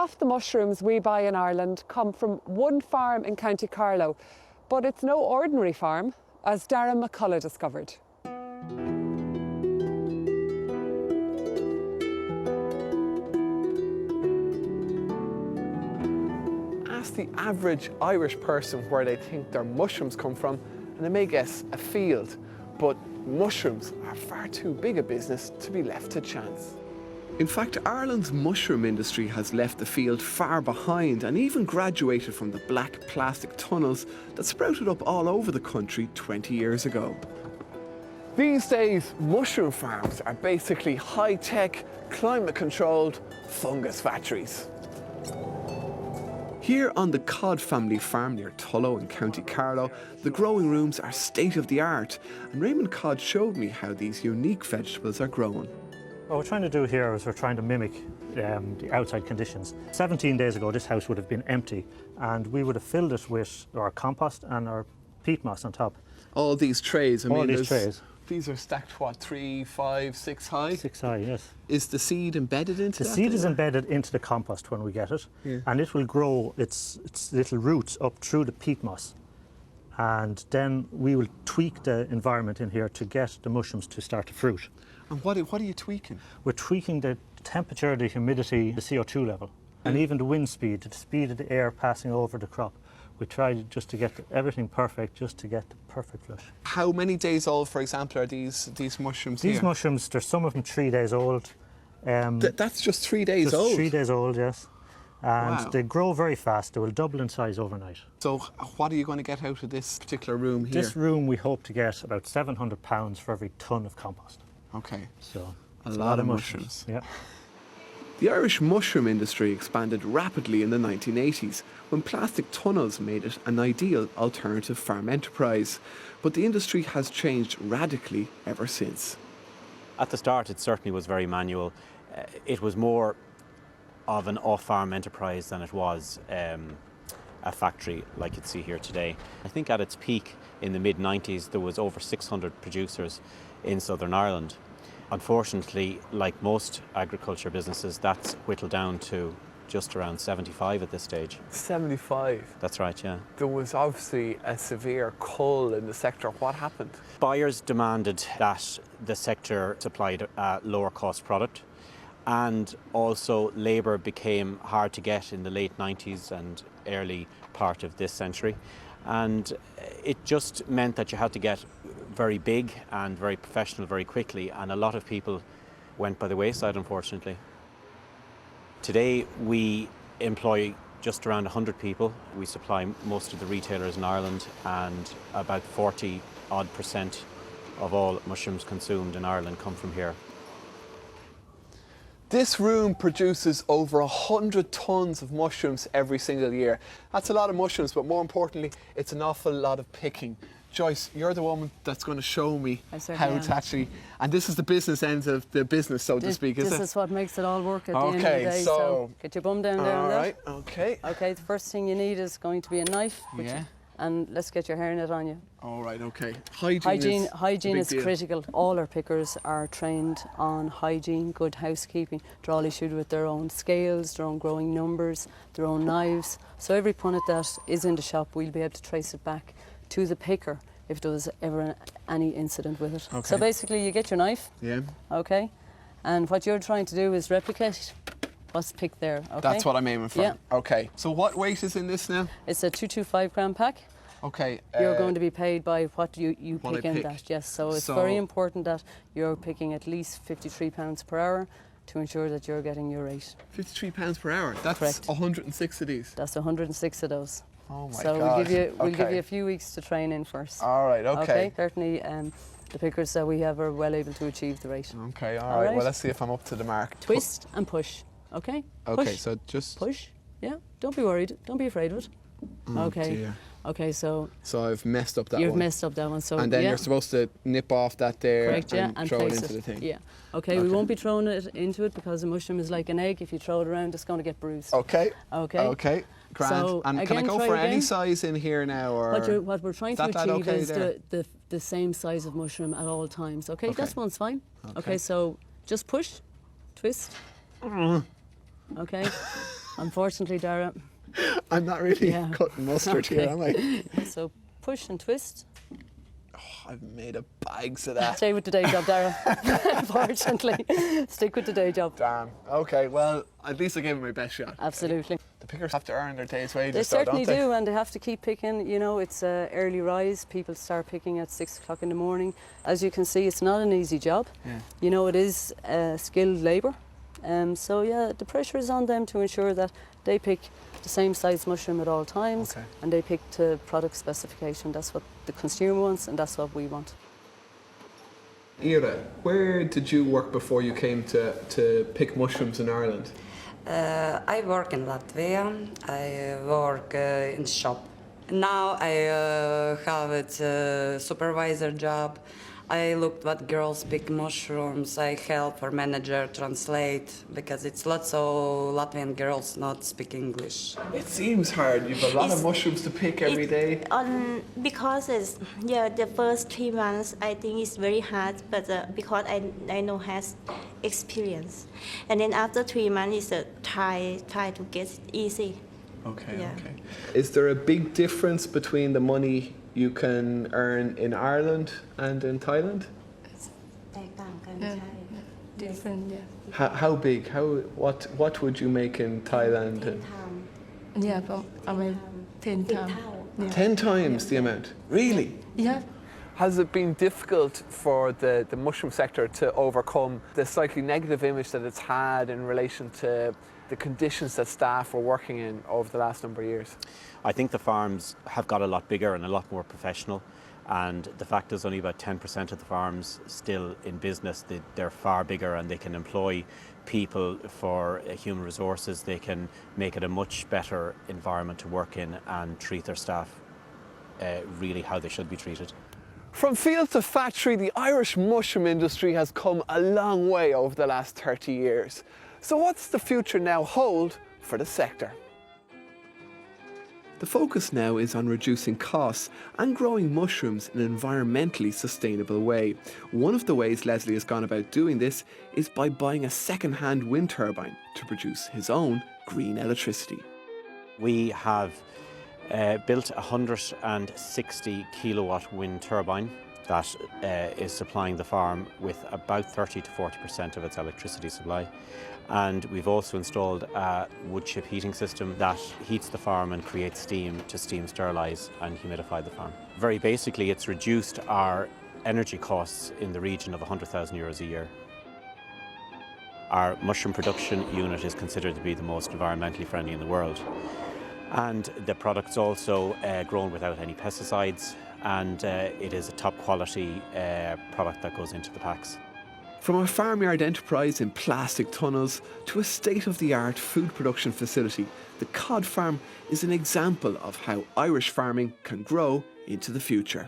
Half the mushrooms we buy in Ireland come from one farm in County Carlow, but it's no ordinary farm, as Darren McCullough discovered. Ask the average Irish person where they think their mushrooms come from, and they may guess a field, but mushrooms are far too big a business to be left to chance. In fact, Ireland's mushroom industry has left the field far behind and even graduated from the black plastic tunnels that sprouted up all over the country 20 years ago. These days, mushroom farms are basically high-tech, climate-controlled fungus factories. Here on the Cod family farm near Tullow in County Carlow, the growing rooms are state-of-the-art, and Raymond Cod showed me how these unique vegetables are grown. What we're trying to do here is we're trying to mimic the outside conditions. 17 days ago, this house would have been empty, and we would have filled it with our compost and our peat moss on top. All these trays, All these trays. These are stacked, what, 3, 5, 6 high? 6 high, yes. Is the seed embedded into that? The seed is embedded into the compost when we get it, and it will grow its little roots up through the peat moss. And then we will tweak the environment in here to get the mushrooms to start to fruit. And what are you tweaking? We're tweaking the temperature, the humidity, the CO2 level, and even the wind speed, the speed of the air passing over the crop. We try just to get everything perfect, just to get the perfect flush. How many days old, for example, are these mushrooms here? These mushrooms, there's some of them 3 days old. That's just 3 days old? Just 3 days old, yes. And wow. They grow very fast. They will double in size overnight. So what are you going to get out of this particular room here? This room we hope to get about £700 for every tonne of compost. Okay. So a lot of mushrooms. Yeah. The Irish mushroom industry expanded rapidly in the 1980s when plastic tunnels made it an ideal alternative farm enterprise. But the industry has changed radically ever since. At the start, it certainly was very manual. It was more of an off-farm enterprise than it was a factory like you'd see here today. I think at its peak in the mid-90s, there was over 600 producers in Southern Ireland. Unfortunately, like most agriculture businesses, that's whittled down to just around 75 at this stage. 75? That's right, yeah. There was obviously a severe cull in the sector. What happened? Buyers demanded that the sector supplied a lower cost product, and also labour became hard to get in the late 90s and early part of this century. And it just meant that you had to get very big and very professional very quickly, and a lot of people went by the wayside, unfortunately. Today we employ just around 100 people. We supply most of the retailers in Ireland, and about 40% of all mushrooms consumed in Ireland come from here. This room produces over 100 tonnes of mushrooms every single year. That's a lot of mushrooms, but more importantly, it's an awful lot of picking. Joyce, you're the woman that's going to show me how to actually, and this is the business end of the business, so to speak, is it? This is what makes it all work at the end of the day. So get your bum down there. All right, okay. Okay, the first thing you need is going to be a knife. Yeah. And let's get your hairnet on you. All right, okay. Hygiene is critical. All our pickers are trained on hygiene, good housekeeping. They're all issued with their own scales, their own growing numbers, their own knives. So every punnet that is in the shop, we'll be able to trace it back to the picker if there was ever any incident with it. Okay. So basically you get your knife, okay, and what you're trying to do is replicate what's picked there, okay? That's what I'm aiming for. Yeah. Okay, so what weight is in this now? It's a 225 gram pack. Okay. You're going to be paid by what you what pick I in pick. that, yes. So it's very important that you're picking at least 53 pounds per hour to ensure that you're getting your rate. 53 pounds per hour? That's correct. 106 of these? That's 106 of those. Oh my so God. we'll give you a few weeks to train in first. All right, okay. Certainly the pickers that we have are well able to achieve the rate. Okay, all right. Well, let's see if I'm up to the mark. Twist and push, okay? Okay, push. so just... Push, yeah. Don't be worried. Don't be afraid of it. Oh, okay. Dear. Okay, so I've messed up that one. You've messed up that one. So and then you're supposed to nip off that there. Correct, yeah, and throw it into the thing. Yeah. Okay, we won't be throwing it into it because a mushroom is like an egg. If you throw it around, it's going to get bruised. Okay. Okay. Okay. Grand. So, and can I go for any size in here now, or what we're trying to achieve is the same size of mushroom at all times. Okay, this one's fine. Okay, so just push, twist. Okay. Unfortunately, Dara. I'm not really Yeah. cutting mustard here, am I? So push and twist. I've made a bags of that. Stay with the day job, Dara. Unfortunately, stick with the day job. Damn. Okay, well, at least I gave it my best shot. Absolutely. The pickers have to earn their day's wages, They though, certainly don't they? do, and they have to keep picking. You know, it's early rise. People start picking at 6 o'clock in the morning. As you can see, it's not an easy job. Yeah. You know, it is skilled labour. So yeah, the pressure is on them to ensure that they pick the same size mushroom at all times, Okay. and they pick to product specification. That's what the consumer wants, and that's what we want. Ira, where did you work before you came to pick mushrooms in Ireland? I work in Latvia. I work in shop. Now I have a supervisor job. I looked what girls pick mushrooms. I help for manager translate because it's lots of Latvian girls not speak English. It seems hard. You've a lot of It's- mushrooms to pick every day. Because it's, the first 3 months I think it's very hard, but because I know has experience, and then after 3 months it's try to get easy. Okay, Yeah. okay. Is there a big difference between the money you can earn in Ireland and in Thailand? Different, yeah. How big? What would you make in Thailand? Yeah, but I mean, 10 times. Yeah. 10 times the amount. Really? Yeah. Has it been difficult for the mushroom sector to overcome the slightly negative image that it's had in relation to the conditions that staff were working in over the last number of years? I think the farms have got a lot bigger and a lot more professional, and the fact there's only about 10% of the farms still in business. They're far bigger, and they can employ people for human resources. They can make it a much better environment to work in and treat their staff really how they should be treated. From field to factory, the Irish mushroom industry has come a long way over the last 30 years. So what's the future now hold for the sector? The focus now is on reducing costs and growing mushrooms in an environmentally sustainable way. One of the ways Leslie has gone about doing this is by buying a second-hand wind turbine to produce his own green electricity. We have built a 160 kilowatt wind turbine that is supplying the farm with about 30 to 40% of its electricity supply. And we've also installed a wood chip heating system that heats the farm and creates steam to steam sterilise and humidify the farm. Very basically, it's reduced our energy costs in the region of €100,000 a year. Our mushroom production unit is considered to be the most environmentally friendly in the world. And the product's also grown without any pesticides, and it is a top quality product that goes into the packs. From a farmyard enterprise in plastic tunnels to a state-of-the-art food production facility, the cod farm is an example of how Irish farming can grow into the future.